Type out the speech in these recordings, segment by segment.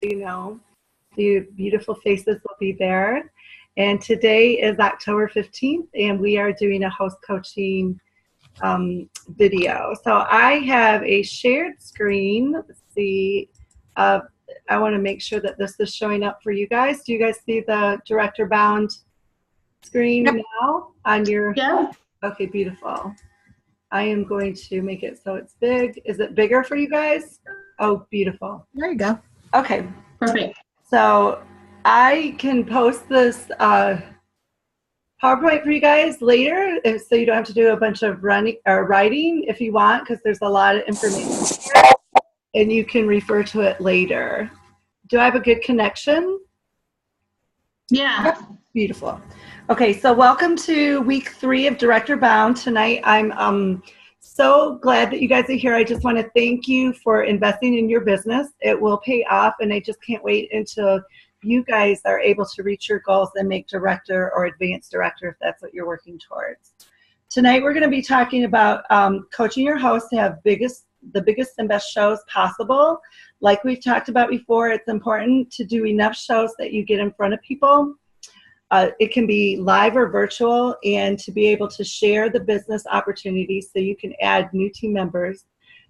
you know. The beautiful faces will be there. And today is October 15th, and we are doing a host coaching video. So I have a shared screen. Let's see. I want to make sure that this is showing up for you guys. Do you guys see the Director Bound screen now on your? Yeah. Okay, beautiful. I am going to make it so it's big. Is it bigger for you guys? Oh, beautiful. There you go. Okay. Perfect. So I can post this PowerPoint for you guys later, so you don't have to do a bunch of running or writing if you want, because there's a lot of information here, and you can refer to it later. Do I have a good connection? Yeah. Beautiful. Okay, so welcome to week 3 of Director Bound. Tonight I'm so glad that you guys are here. I just want to thank you for investing in your business. It will pay off, and I just can't wait until you guys are able to reach your goals and make director or advanced director if that's what you're working towards. Tonight we're going to be talking about coaching your host to have the biggest and best shows possible. Like we've talked about before, it's important to do enough shows that you get in front of people. It can be live or virtual, and to be able to share the business opportunities so you can add new team members.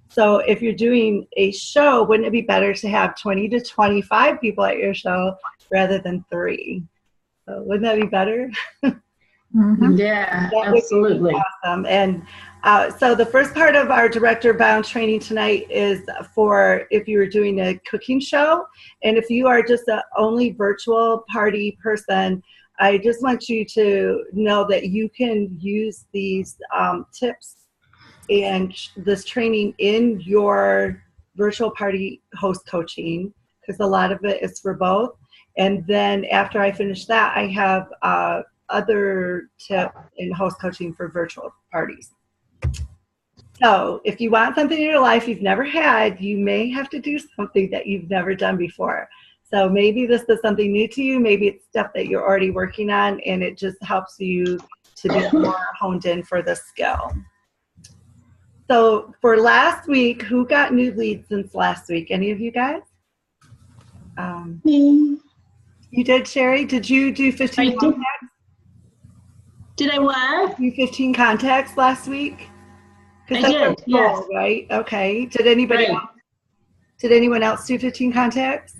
So if you're doing a show, wouldn't it be better to have 20 to 25 people at your show rather than 3? So wouldn't that be better? Mm-hmm. Yeah, absolutely. Awesome. And so the first part of our Director Bound training tonight is for if you were doing a cooking show. And if you are just an only virtual party person, I just want you to know that you can use these tips and this training in your virtual party host coaching, because a lot of it is for both. And then after I finish that, I have other tips in host coaching for virtual parties. So if you want something in your life you've never had, you may have to do something that you've never done before. So maybe this is something new to you, maybe it's stuff that you're already working on, and it just helps you to be more honed in for the skill. So for last week, who got new leads since last week? Any of you guys? Me. You did, Sherry? Did you do 15 contacts? Did I what? Do 15 contacts last week? I did, yes. Right? Okay. Did anybody else? Did anyone else do 15 contacts?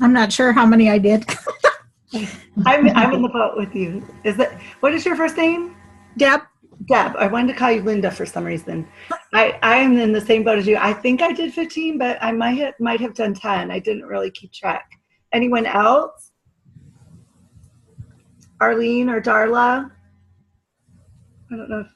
I'm not sure how many I did. I'm in the boat with you. What is your first name? Deb. Deb. I wanted to call you Linda for some reason. I am in the same boat as you. I think I did 15, but I might have done 10. I didn't really keep track. Anyone else? Arlene or Darla? I don't know if.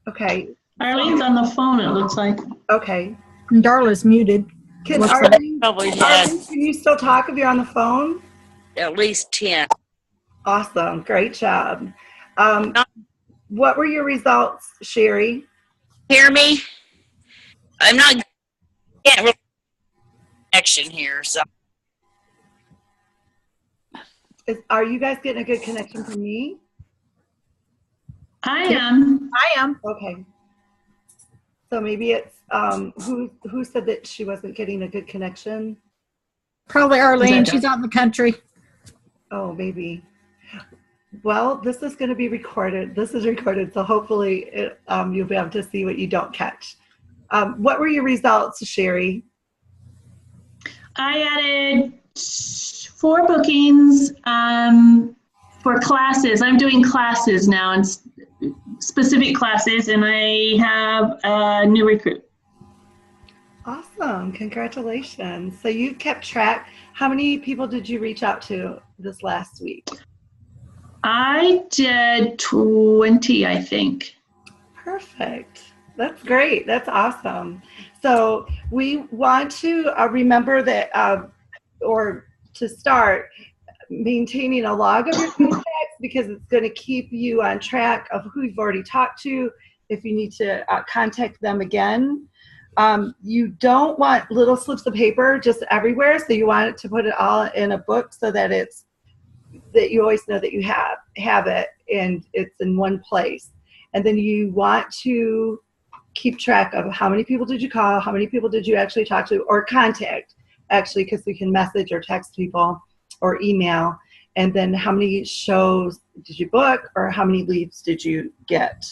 Okay. Arlene's on the phone, it looks like. Okay. And Darla's muted. Can Arlene, can you still talk if you're on the phone? At least 10. Awesome. Great job. What were your results, Sherry? Hear me? I'm not getting real connection here, so. Are you guys getting a good connection from me? I am. I am. Okay. So maybe it's who said that she wasn't getting a good connection? Probably Arlene. She's out in the country. Oh, maybe. Well, this is going to be recorded. This is recorded, so hopefully you'll be able to see what you don't catch. What were your results, Sherry? I added 4 bookings for classes. I'm doing classes now, and specific classes, and I have a new recruit. Awesome. Congratulations. So you kept track. How many people did you reach out to this last week? I did 20, I think. Perfect. That's great. That's awesome. So we want to remember that, or to start maintaining a log of your contacts, because it's going to keep you on track of who you've already talked to if you need to contact them again. You don't want little slips of paper just everywhere, so you want it to put it all in a book so that that you always know that you have it and it's in one place. And then you want to keep track of how many people did you call, how many people did you actually talk to or contact, actually, because we can message or text people or email. And then how many shows did you book or how many leads did you get?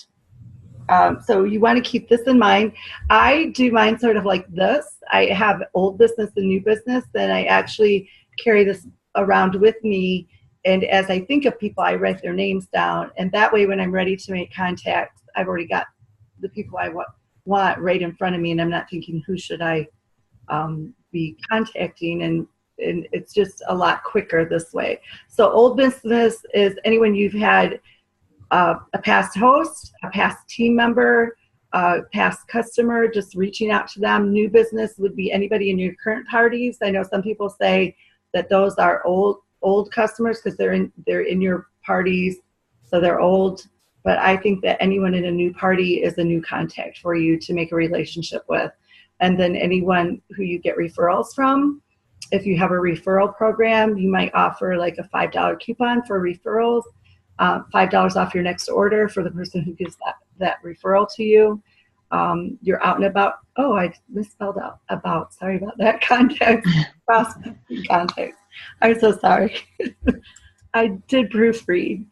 So you want to keep this in mind. I do mine sort of like this. I have old business and new business, then I actually carry this around with me. And as I think of people, I write their names down. And that way, when I'm ready to make contacts, I've already got the people I want right in front of me. And I'm not thinking, who should I be contacting? And it's just a lot quicker this way. So old business is anyone you've had a past host, a past team member, a past customer, just reaching out to them. New business would be anybody in your current parties. I know some people say that those are old customers because they're in your parties, so they're old. But I think that anyone in a new party is a new contact for you to make a relationship with. And then anyone who you get referrals from, if you have a referral program, you might offer like a $5 coupon for referrals. $5 off your next order for the person who gives that referral to you. You're out and about. Oh, I misspelled out about. Sorry about that. Contact, prospecting context. I'm so sorry. I did proofread.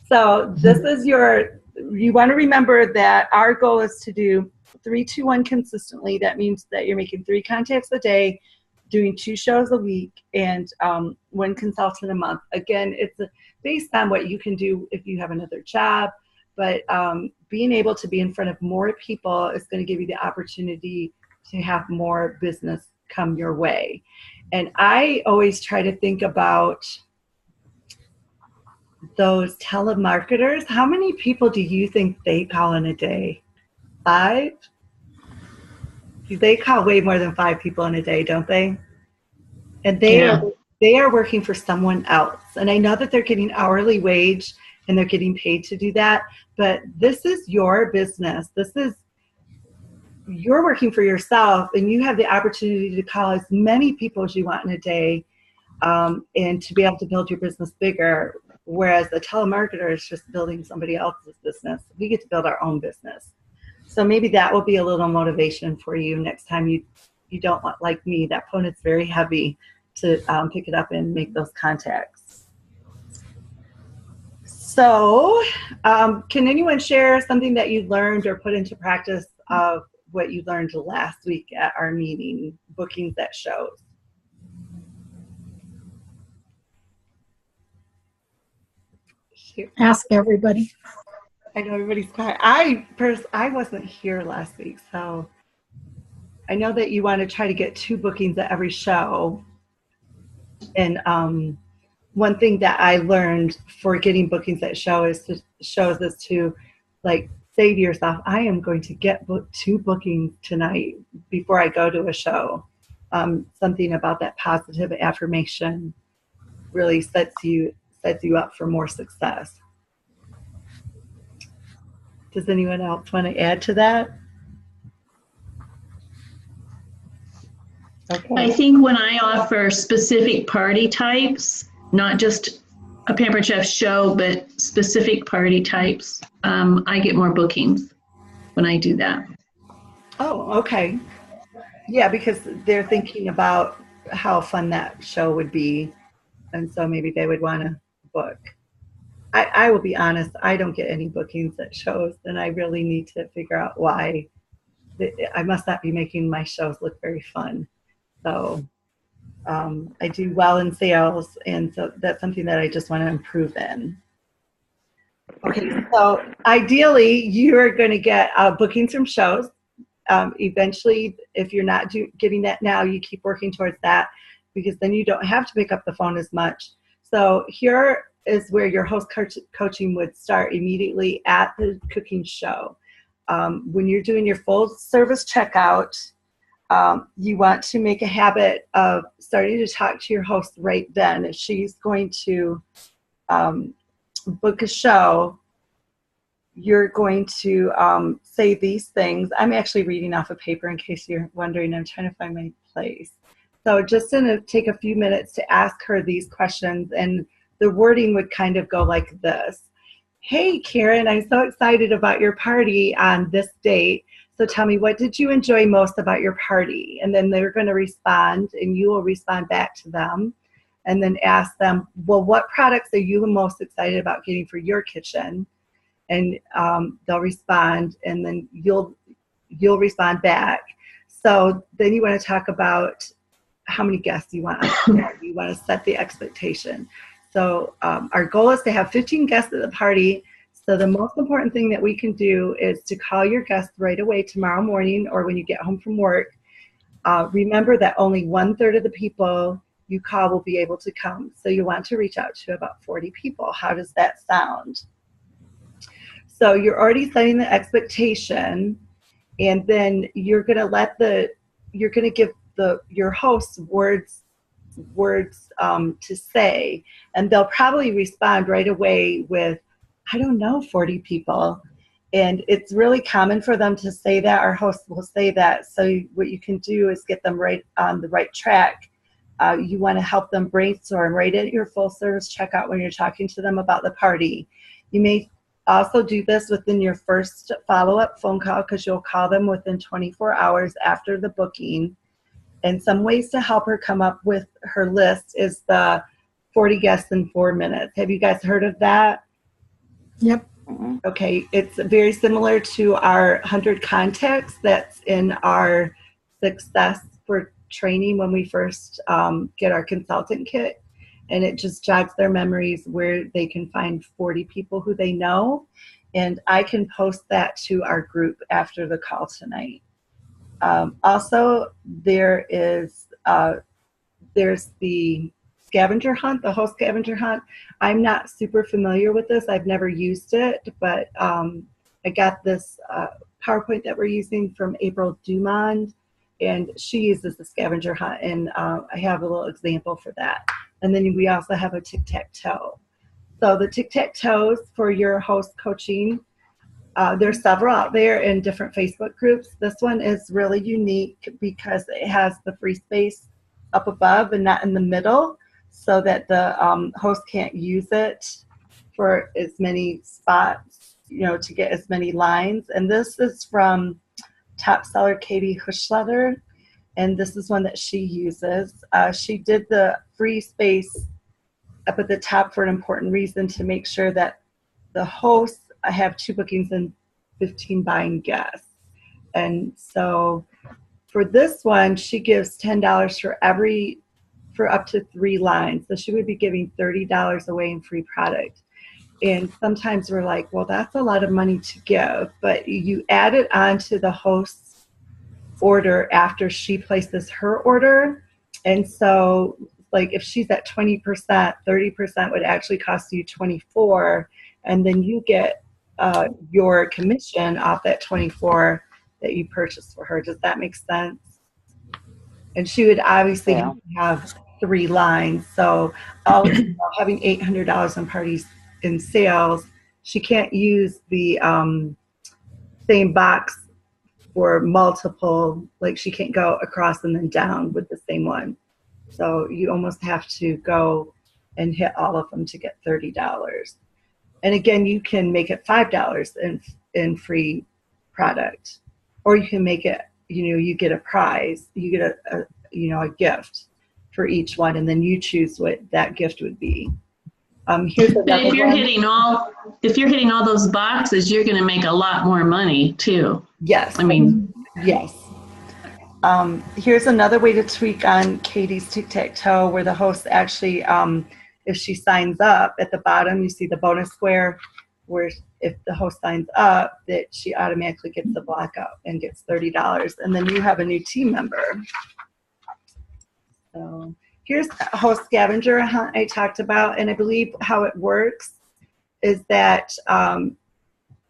So this is you want to remember that our goal is to do 3, 2, 1 consistently. That means that you're making 3 contacts a day, doing 2 shows a week, and 1 consultant a month. Again, it's based on what you can do if you have another job, but being able to be in front of more people is going to give you the opportunity to have more business come your way. And I always try to think about those telemarketers. How many people do you think they call in a day? 5? They call way more than 5 people in a day, don't they? And they are working for someone else. And I know that they're getting hourly wage and they're getting paid to do that, but this is your business. You're working for yourself, and you have the opportunity to call as many people as you want in a day, and to be able to build your business bigger. Whereas a telemarketer is just building somebody else's business. We get to build our own business. So maybe that will be a little motivation for you next time you don't want, like me, that phone is very heavy to pick it up and make those contacts. So can anyone share something that you learned or put into practice of what you learned last week at our meeting, bookings at shows? Ask everybody. I know everybody's quiet. I wasn't here last week, so I know that you want to try to get 2 bookings at every show. And one thing that I learned for getting bookings at shows is to like say to yourself, I am going to get 2 bookings tonight before I go to a show. Something about that positive affirmation really sets you up for more success. Does anyone else want to add to that? Okay. I think when I offer specific party types, not just a Pampered Chef show, but specific party types, I get more bookings when I do that. Oh, okay. Yeah, because they're thinking about how fun that show would be, and so maybe they would want to book. I will be honest, I don't get any bookings at shows, and I really need to figure out why. I must not be making my shows look very fun. So I do well in sales, and so that's something that I just want to improve in. Okay, so ideally, you are going to get bookings from shows. Eventually, if you're not getting that now, you keep working towards that, because then you don't have to pick up the phone as much. So here is where your host coaching would start immediately at the cooking show. When you're doing your full service checkout, you want to make a habit of starting to talk to your host right then. If she's going to book a show, you're going to say these things. I'm actually reading off a paper in case you're wondering. I'm trying to find my place. So just going to take a few minutes to ask her these questions, and the wording would kind of go like this. Hey, Karen, I'm so excited about your party on this date. So tell me, what did you enjoy most about your party? And then they're going to respond, and you will respond back to them. And then ask them, well, what products are you most excited about getting for your kitchen? And they'll respond, and then you'll respond back. So then you want to talk about how many guests you want. You want to set the expectation. So our goal is to have 15 guests at the party. So the most important thing that we can do is to call your guests right away tomorrow morning or when you get home from work. Remember that only 1/3 of the people you call will be able to come. So you want to reach out to about 40 people. How does that sound? So you're already setting the expectation, and then you're going to give your hosts words to say, and they'll probably respond right away with, I don't know, 40 people. And it's really common for them to say that. Our hosts will say that. So what you can do is get them right on the right track. You want to help them brainstorm right at your full service checkout when you're talking to them about the party. You may also do this within your first follow-up phone call, because you'll call them within 24 hours after the booking. And some ways to help her come up with her list is the 40 guests in 4 minutes. Have you guys heard of that? Yep. Okay, it's very similar to our 100 contacts that's in our Success for training when we first get our consultant kit, and it just jogs their memories where they can find 40 people who they know, and I can post that to our group after the call tonight. Also, there's the scavenger hunt, the host scavenger hunt. I'm not super familiar with this. I've never used it, but I got this PowerPoint that we're using from April Dumond, and she uses the scavenger hunt, and I have a little example for that. And then we also have a tic-tac-toe. So the tic-tac-toes for your host coaching, there's several out there in different Facebook groups. This one is really unique because it has the free space up above and not in the middle, so that the host can't use it for as many spots, to get as many lines. And this is from top seller Katie Huschletter, and this is one that she uses. She did the free space up at the top for an important reason, to make sure that the hosts have 2 bookings and 15 buying guests. And so for this one, she gives $10 for up to 3 lines. So she would be giving $30 away in free product. And sometimes we're like, well, that's a lot of money to give, but you add it onto the host's order after she places her order. And so like if she's at 20%, 30% would actually cost you 24, and then you get your commission off that 24 that you purchased for her. Does that make sense? And she would obviously have 3 lines. So having $800 on parties in sales, she can't use the same box for multiple, like she can't go across and then down with the same one. So you almost have to go and hit all of them to get $30. And again, you can make it $5 in free product, or you can make it, you get a prize, you get a gift for each one, and then you choose what that gift would be. Here's but if you're hitting all those boxes, you're going to make a lot more money too. Yes. Yes. Here's another way to tweak on Katie's tic-tac-toe, where the host actually, if she signs up, at the bottom you see the bonus square, where if the host signs up, that she automatically gets the blackout and gets $30, and then you have a new team member. So here's a host scavenger hunt I talked about, and I believe how it works is that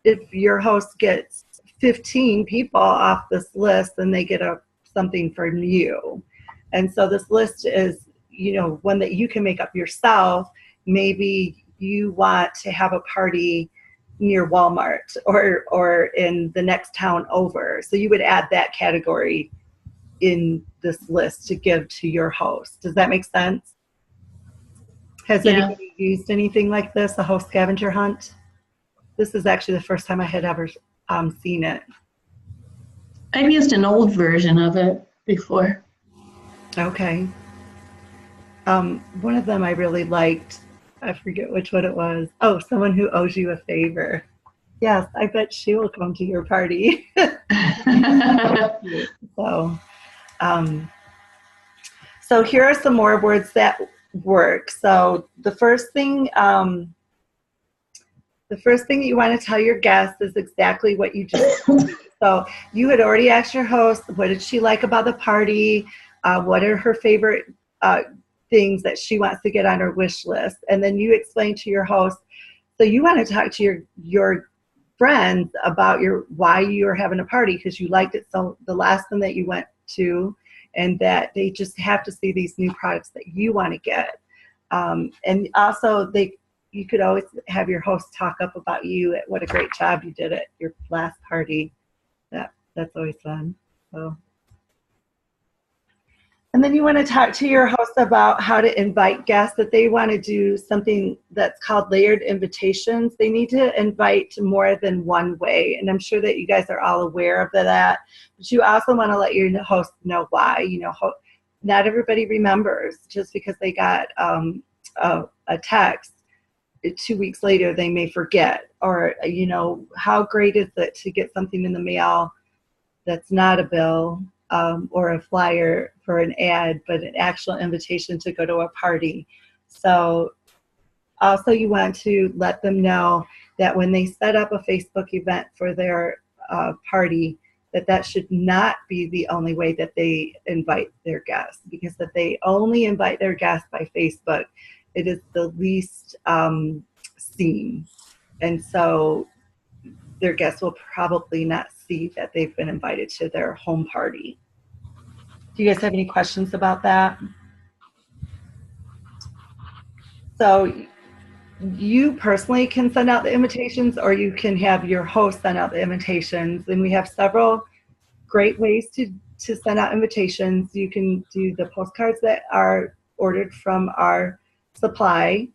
if your host gets 15 people off this list, then they get something from you. And so this list is, one that you can make up yourself. Maybe you want to have a party near Walmart or in the next town over. So you would add that category in this list to give to your host. Does that make sense? Has anybody used anything like this, a host scavenger hunt? This is actually the first time I had ever seen it. I've used an old version of it before. Okay. One of them I really liked. I forget which one it was. Oh, someone who owes you a favor. Yes, I bet she will come to your party. So, um, so here are some more words that work. So the first thing you want to tell your guests is exactly what you just told me. So you had already asked your host, what did she like about the party? What are her favorite things that she wants to get on her wish list? And then you explain to your host, so you want to talk to your friends about why you're having a party, because you liked it so the last one that you went to, and that they just have to see these new products that you want to get. And also you could always have your host talk up about you at what a great job you did at your last party. That's always fun. So. And then you want to talk to your host about how to invite guests, that they want to do something that's called layered invitations. They need to invite more than one way. And I'm sure that you guys are all aware of that. But you also want to let your host know why. You know, not everybody remembers just because they got a text. 2 weeks later, they may forget. Or, you know, how great is it to get something in the mail that's not a bill, or a flyer for an ad, but an actual invitation to go to a party. So also you want to let them know that when they set up a Facebook event for their party, that should not be the only way that they invite their guests, because if they only invite their guests by Facebook, it is the least seen. And so their guests will probably not see that they've been invited to their home party. Do you guys have any questions about that? So you personally can send out the invitations, or you can have your host send out the invitations. And we have several great ways to send out invitations. You can do the postcards that are ordered from our supply.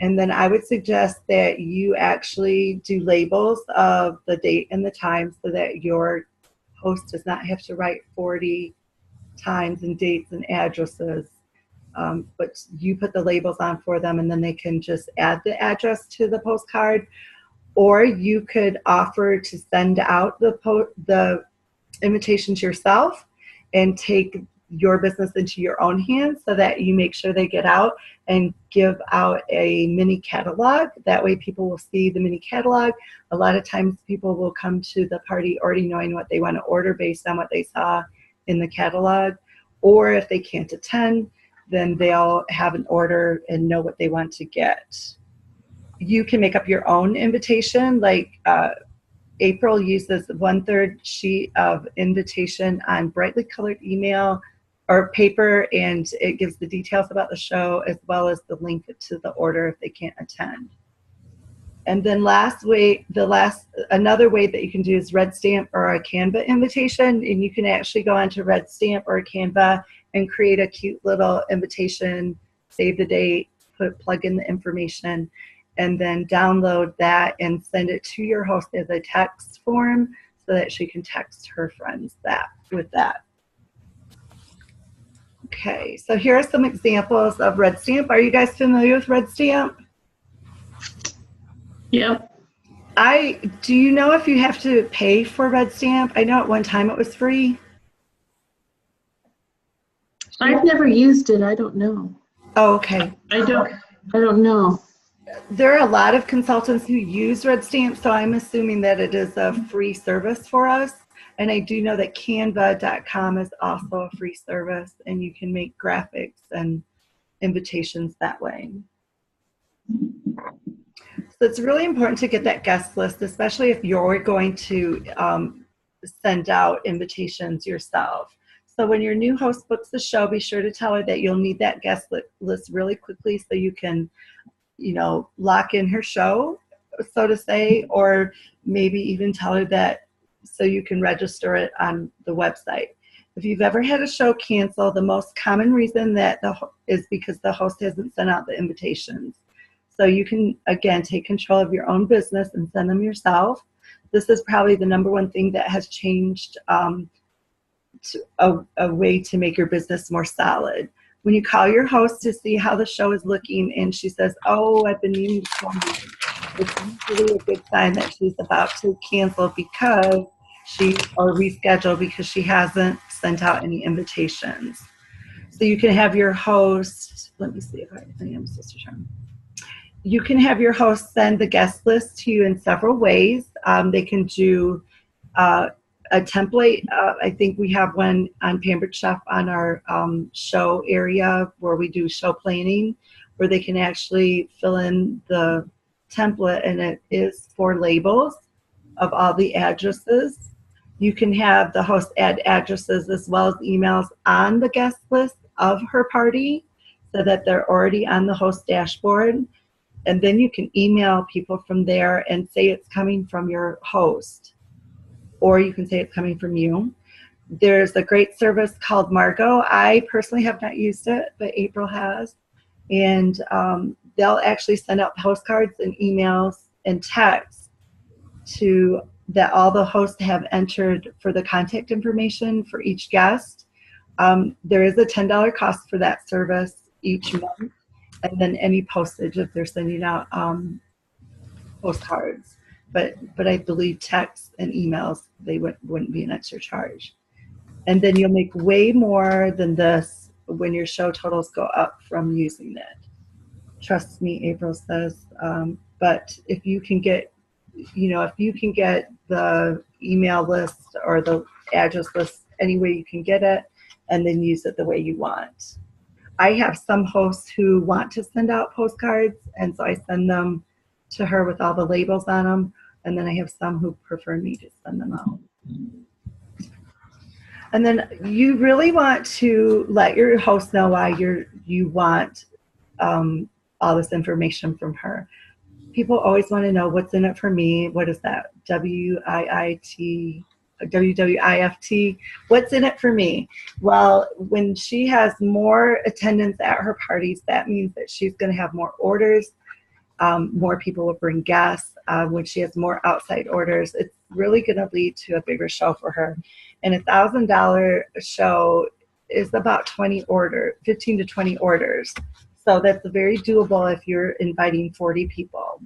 And then I would suggest that you actually do labels of the date and the time, so that your host does not have to write 40 times and dates and addresses, but you put the labels on for them, and then they can just add the address to the postcard. Or you could offer to send out the invitations yourself and take your business into your own hands, so that you make sure they get out, and give out a mini catalog. That way people will see the mini catalog. A lot of times people will come to the party already knowing what they want to order based on what they saw in the catalog. Or if they can't attend, then they'll have an order and know what they want to get. You can make up your own invitation. Like April uses 1/3 sheet of invitation on brightly colored email or paper, and it gives the details about the show as well as the link to the order if they can't attend. And then another way that you can do is Red Stamp or a Canva invitation. And you can actually go onto Red Stamp or Canva and create a cute little invitation, save the date, plug in the information, and then download that and send it to your host as a text form, so that she can text her friends with that. Okay, so here are some examples of Red Stamp. Are you guys familiar with Red Stamp? Yep. Do you know if you have to pay for Red Stamp? I know at one time it was free. I've never used it. I don't know. Oh, okay. I don't know. There are a lot of consultants who use Red Stamp, so I'm assuming that it is a free service for us. And I do know that Canva.com is also a free service, and you can make graphics and invitations that way. So it's really important to get that guest list, especially if you're going to send out invitations yourself. So when your new host books the show, be sure to tell her that you'll need that guest list really quickly, so you can, you know, lock in her show, so to say, or maybe even tell her that so you can register it on the website. If you've ever had a show cancel, the most common reason is because the host hasn't sent out the invitations. So you can, again, take control of your own business and send them yourself. This is probably the #1 thing that has changed a way to make your business more solid. When you call your host to see how the show is looking and she says, oh, I've been meaning to call you, it's usually a good sign that she's about to cancel because or reschedule because she hasn't sent out any invitations. So you can have your host, let me see if I am supposed to turn. You can have your host send the guest list to you in several ways. They can do a template. I think we have one on Pampered Chef on our show area where we do show planning, where they can actually fill in the template, and it is for labels of all the addresses. You can have the host add addresses as well as emails on the guest list of her party so that they're already on the host dashboard. And then you can email people from there and say it's coming from your host, or you can say it's coming from you. There's a great service called Margo. I personally have not used it, but April has. And they'll actually send out postcards and emails and texts that all the hosts have entered for the contact information for each guest. There is a $10 cost for that service each month, and then any postage if they're sending out postcards. But I believe texts and emails, they wouldn't be an extra charge. And then you'll make way more than this when your show totals go up from using it. Trust me, April says. But if you can get, the email list or the address list any way you can get it, and then use it the way you want. I have some hosts who want to send out postcards, and so I send them to her with all the labels on them, and then I have some who prefer me to send them out. And then you really want to let your host know why you want all this information from her. People always want to know what's in it for me. What is that? WWIFT. What's in it for me? Well, when she has more attendance at her parties, that means that she's going to have more orders. More people will bring guests. When she has more outside orders, it's really going to lead to a bigger show for her. And $1,000 show is about 15 to 20 orders. So that's very doable if you're inviting 40 people.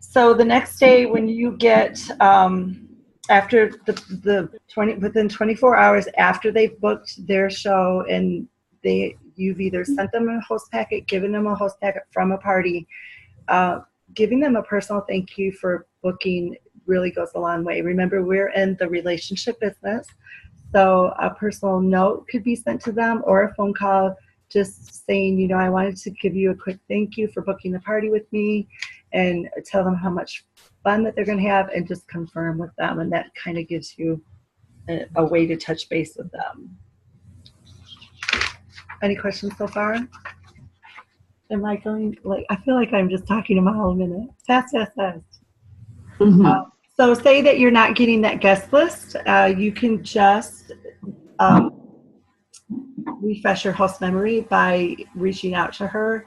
So the next day when you get, after within 24 hours after they've booked their show and you've either sent them a host packet, given them a host packet from a party, giving them a personal thank you for booking really goes a long way. Remember, we're in the relationship business. So a personal note could be sent to them or a phone call just saying, I wanted to give you a quick thank you for booking the party with me, and tell them how much fun that they're going to have and just confirm with them. And that kind of gives you a way to touch base with them. Any questions so far? Am I going, I feel like I'm just talking a mile a minute. Fast. Mm-hmm. So say that you're not getting that guest list. You can just refresh your host memory by reaching out to her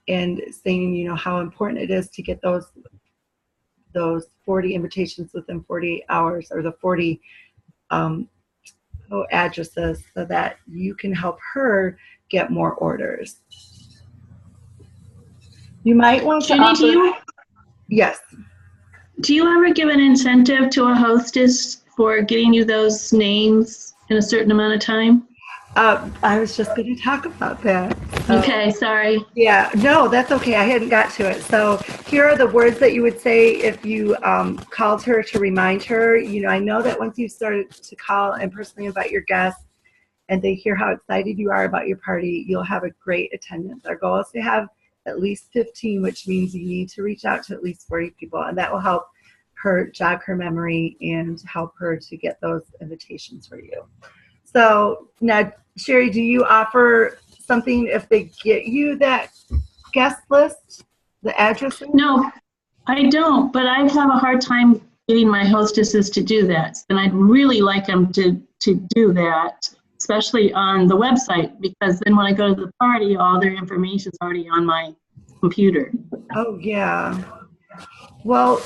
and saying, how important it is to get those 40 invitations within 48 hours, or the 40 addresses, so that you can help her get more orders. You might want to Jenny, Yes. Do you ever give an incentive to a hostess for getting you those names in a certain amount of time? I was just going to talk about that. Okay, sorry. Yeah, no, that's okay. I hadn't got to it. So here are the words that you would say if you called her to remind her. I know that once you started to call and personally invite your guests and they hear how excited you are about your party, you'll have a great attendance. Our goal is to have at least 15, which means you need to reach out to at least 40 people, and that will help her jog her memory and help her to get those invitations for you. So now, Sherry, do you offer something if they get you that guest list, the addresses? No, I don't, but I have a hard time getting my hostesses to do that. And I'd really like them to do that, especially on the website, because then when I go to the party, all their information is already on my computer. Oh, yeah. Well,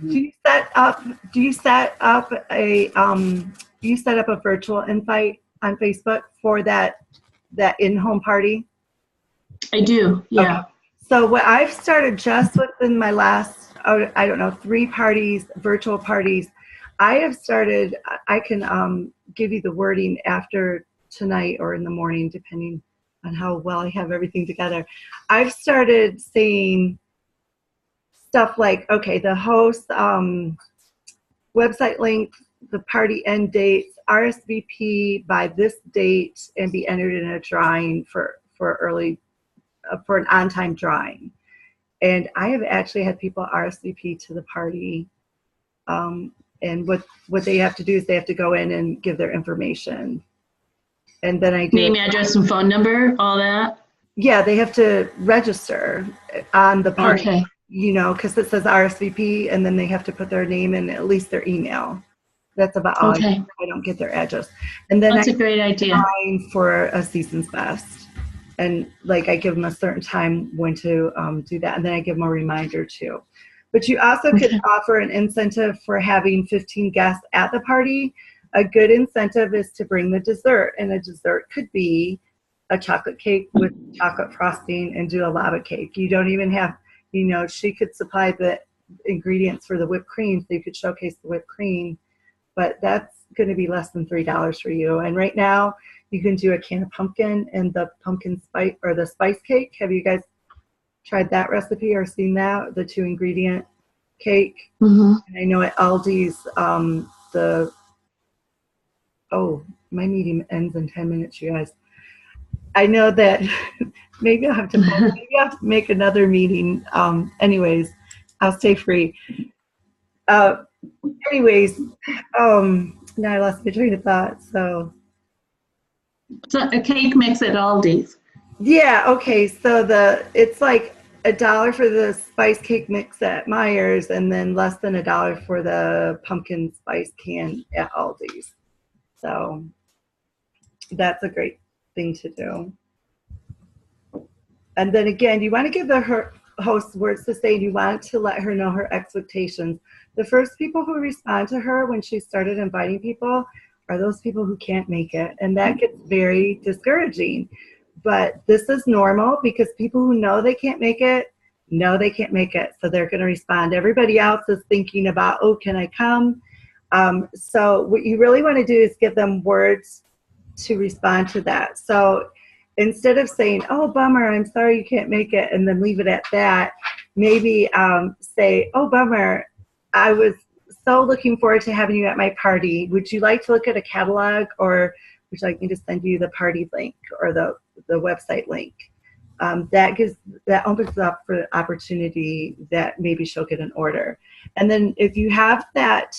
Do you set up? Do you set up a you set up a virtual invite on Facebook for that in-home party? I do, yeah. Okay. So what I've started just within my last, oh, I don't know, 3 parties, virtual parties, I have started, I can give you the wording after tonight or in the morning, depending on how well I have everything together. I've started saying stuff like, okay, the host, website link, the party end dates, RSVP by this date, and be entered in a drawing for an on-time drawing. And I have actually had people RSVP to the party, and what they have to do is they have to go in and give their information. And then I do Name, address, and phone number, all that? Yeah, they have to register on the party, Okay. you know, because it says RSVP, and then they have to put their name and at least their email. That's about all. Okay. I don't get their address. And then That's a great idea. I'm for a season's best. And like I give them a certain time when to do that, and then I give them a reminder too. But you also could offer an incentive for having 15 guests at the party. A good incentive is to bring the dessert, and a dessert could be a chocolate cake with chocolate frosting and do a lava cake. You don't even have, you know, she could supply the ingredients for the whipped cream, so you could showcase the whipped cream, but that's going to be less than $3 for you. And right now, you can do a can of pumpkin and the pumpkin spice or the spice cake. Have you guys tried that recipe or seen that? The 2 ingredient cake. Mm-hmm. And I know at Aldi's, my meeting ends in 10 minutes, you guys. I know that maybe I'll have to make another meeting. Anyways, I'll stay free. Now I lost my train of thought, so. So a cake mix at Aldi's. Yeah, okay, so it's like $1 for the spice cake mix at Meijer's, and then less than $1 for the pumpkin spice can at Aldi's. So that's a great thing to do. And then again, you want to give the host words to say, and you want to let her know her expectations. The first people who respond to her when she started inviting people are those people who can't make it, and that gets very discouraging. But this is normal because people who know they can't make it, know they can't make it, so they're going to respond. Everybody else is thinking about, oh, can I come? So what you really want to do is give them words to respond to that. So instead of saying, oh, bummer, I'm sorry you can't make it, and then leave it at that, maybe say, oh, bummer, I was so looking forward to having you at my party. Would you like to look at a catalog, or would you like me to send you the party link or the website link? That opens up for the opportunity that maybe she'll get an order. And then if you have that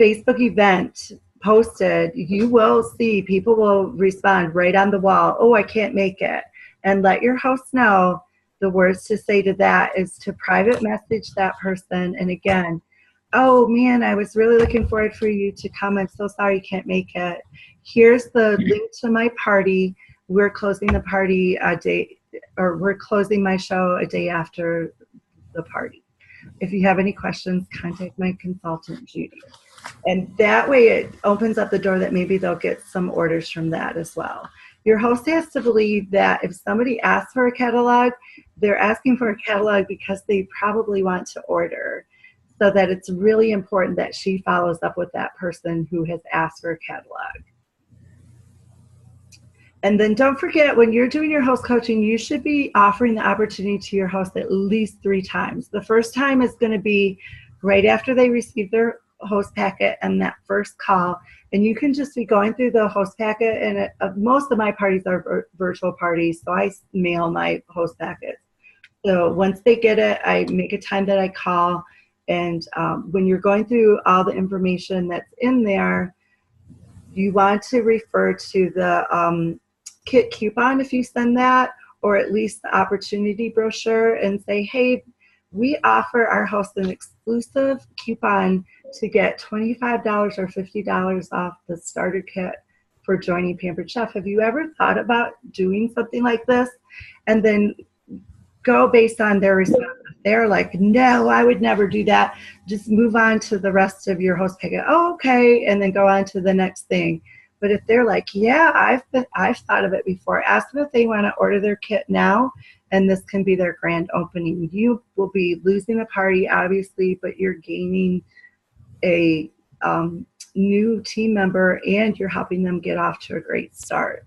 Facebook event posted, you will see people will respond right on the wall, oh, I can't make it. And let your host know the words to say to that is to private message that person. And again, oh man, I was really looking forward for you to come. I'm so sorry you can't make it. Here's the link to my party. We're closing the party we're closing my show a day after the party. If you have any questions, contact my consultant, Judy. And that way it opens up the door that maybe they'll get some orders from that as well. Your host has to believe that if somebody asks for a catalog, they're asking for a catalog because they probably want to order. So that it's really important that she follows up with that person who has asked for a catalog. And then don't forget, when you're doing your host coaching, you should be offering the opportunity to your host at least 3 times. The first time is going to be right after they receive their host packet and that first call. And you can just be going through the host packet, and most of my parties are virtual parties, so I mail my host packets. So once they get it, I make a time that I call. And when you're going through all the information that's in there, you want to refer to the kit coupon if you send that, or at least the opportunity brochure, and say, hey, we offer our hosts an exclusive coupon to get $25 or $50 off the starter kit for joining Pampered Chef. Have you ever thought about doing something like this? And then go based on their response. If they're like, no, I would never do that, just move on to the rest of your host packet. Oh, okay, and then go on to the next thing. But if they're like, yeah, I've thought of it before, ask them if they want to order their kit now, and this can be their grand opening. You will be losing the party, obviously, but you're gaining a new team member, and you're helping them get off to a great start.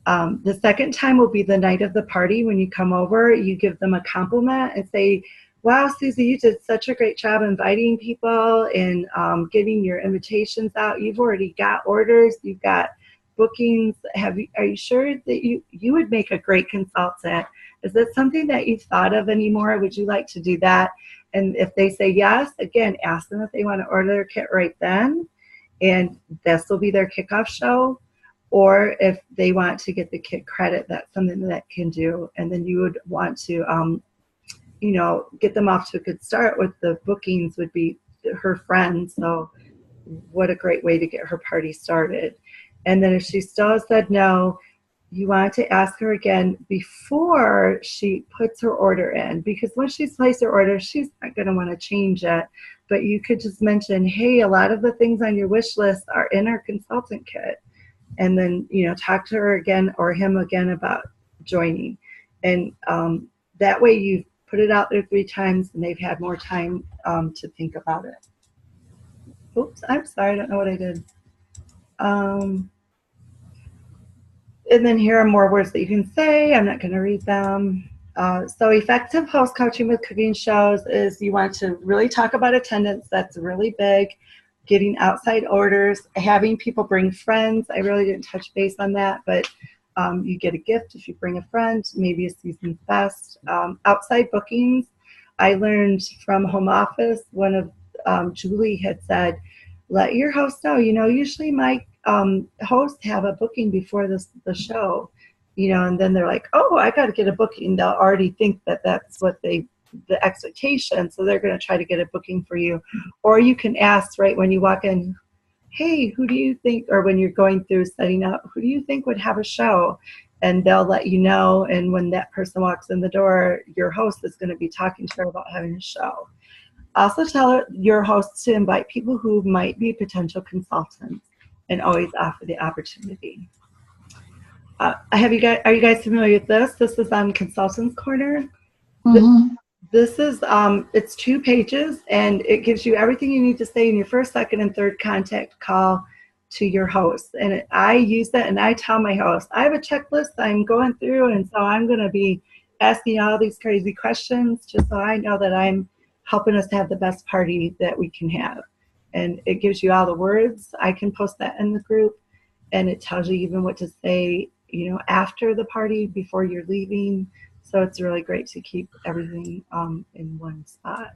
The second time will be the night of the party. When you come over, you give them a compliment and say, wow, Susie, you did such a great job inviting people and getting your invitations out. You've already got orders. You've got bookings. Are you sure that you would make a great consultant? Is that something that you've thought of anymore? Would you like to do that? And if they say yes, again, ask them if they want to order their kit right then. And this will be their kickoff show. Or if they want to get the kit credit, that's something that can do. And then you would want to, get them off to a good start with the bookings would be her friends. So what a great way to get her party started. And then if she still said no, you want to ask her again before she puts her order in, because once she's placed her order, she's not going to want to change it. But you could just mention, hey, a lot of the things on your wish list are in our consultant kit. And then, talk to her again or him again about joining. And that way you've put it out there 3 times and they've had more time to think about it. Oops, I'm sorry, I don't know what I did. And then here are more words that you can say. I'm not going to read them. So effective host coaching with cooking shows is you want to really talk about attendance. That's really big. Getting outside orders, having people bring friends. I really didn't touch base on that, but you get a gift if you bring a friend, maybe a season's best. Outside bookings, I learned from home office, one of Julie had said, let your host know, usually my hosts have a booking before the show, and then they're like, oh, I got to get a booking. They'll already think that that's what the expectation, so they're going to try to get a booking for you. Or you can ask right when you walk in, hey, who do you think, or when you're going through setting up, who do you think would have a show? And they'll let you know, and when that person walks in the door, your host is going to be talking to her about having a show. Also tell your hosts to invite people who might be potential consultants and always offer the opportunity. Are you guys familiar with this? This is on Consultants Corner. Mhm. This is, it's 2 pages, and it gives you everything you need to say in your first, second, and third contact call to your host. And I use that, and I tell my host, I have a checklist I'm going through, and so I'm going to be asking all these crazy questions just so I know that I'm helping us have the best party that we can have. And it gives you all the words. I can post that in the group, and it tells you even what to say, after the party, before you're leaving. So it's really great to keep everything in one spot.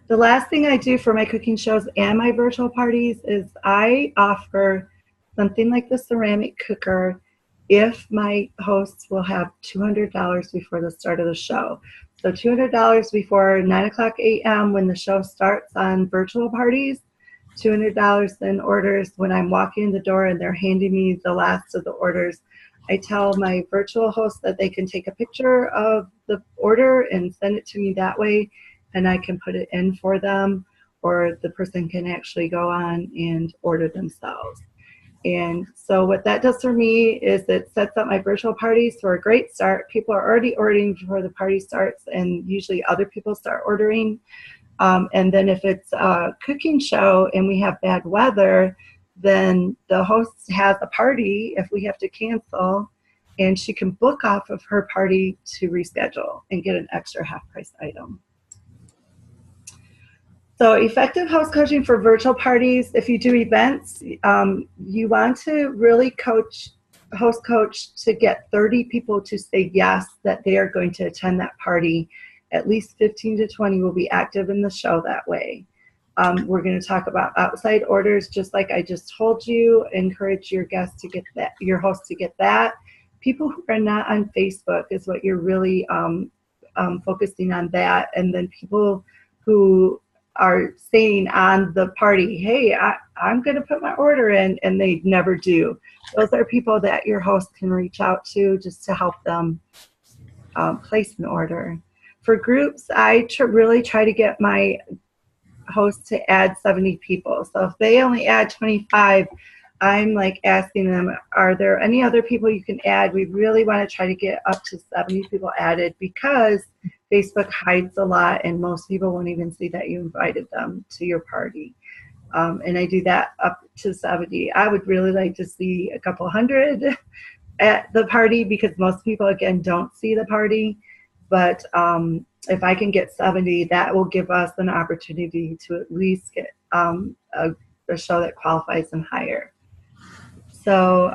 The last thing I do for my cooking shows and my virtual parties is I offer something like the ceramic cooker if my hosts will have $200 before the start of the show. So $200 before 9:00 a.m. when the show starts on virtual parties, $200 in orders when I'm walking in the door and they're handing me the last of the orders. I tell my virtual host that they can take a picture of the order and send it to me that way, and I can put it in for them, or the person can actually go on and order themselves. And so what that does for me is it sets up my virtual parties for a great start. People are already ordering before the party starts, and usually other people start ordering. And then if it's a cooking show and we have bad weather, then the host has a party if we have to cancel, and she can book off of her party to reschedule and get an extra half-price item. So effective host coaching for virtual parties. If you do events, you want to really host coach to get 30 people to say yes, that they are going to attend that party. At least 15 to 20 will be active in the show that way. We're going to talk about outside orders, just like I just told you. Encourage your guests to get that, your host to get that. People who are not on Facebook is what you're really focusing on, that. And then people who are saying on the party, hey, I'm going to put my order in, and they never do. Those are people that your host can reach out to just to help them place an order. For groups, I really try to get my hosts to add 70 people. So if they only add 25, I'm like asking them, are there any other people you can add? We really want to try to get up to 70 people added because Facebook hides a lot and most people won't even see that you invited them to your party. And I do that up to 70. I would really like to see a couple hundred at the party because most people, again, don't see the party. But if I can get 70, that will give us an opportunity to at least get a show that qualifies and higher. So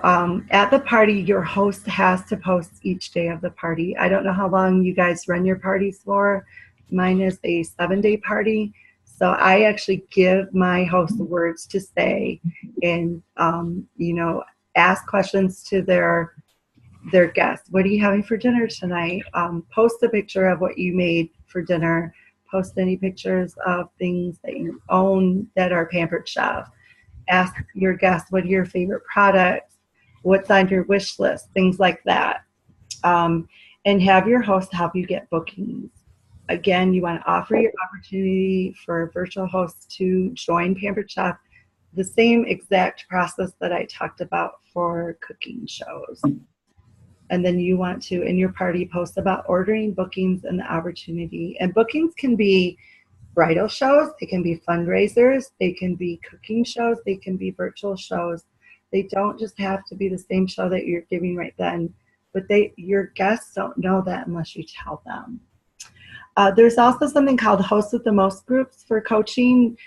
at the party, your host has to post each day of the party. I don't know how long you guys run your parties for. Mine is a 7-day party. So I actually give my host the words to say and, ask questions to their guests. What are you having for dinner tonight? Post a picture of what you made for dinner. Post any pictures of things that you own that are Pampered Chef. Ask your guests, what are your favorite products? What's on your wish list? Things like that. And have your host help you get bookings. Again, you want to offer your opportunity for virtual hosts to join Pampered Chef, the same exact process that I talked about for cooking shows. And then you want to, in your party, post about ordering, bookings, and the opportunity. And bookings can be bridal shows, they can be fundraisers, they can be cooking shows, they can be virtual shows. They don't just have to be the same show that you're giving right then, but your guests don't know that unless you tell them. There's also something called Hosts with the Most groups for coaching.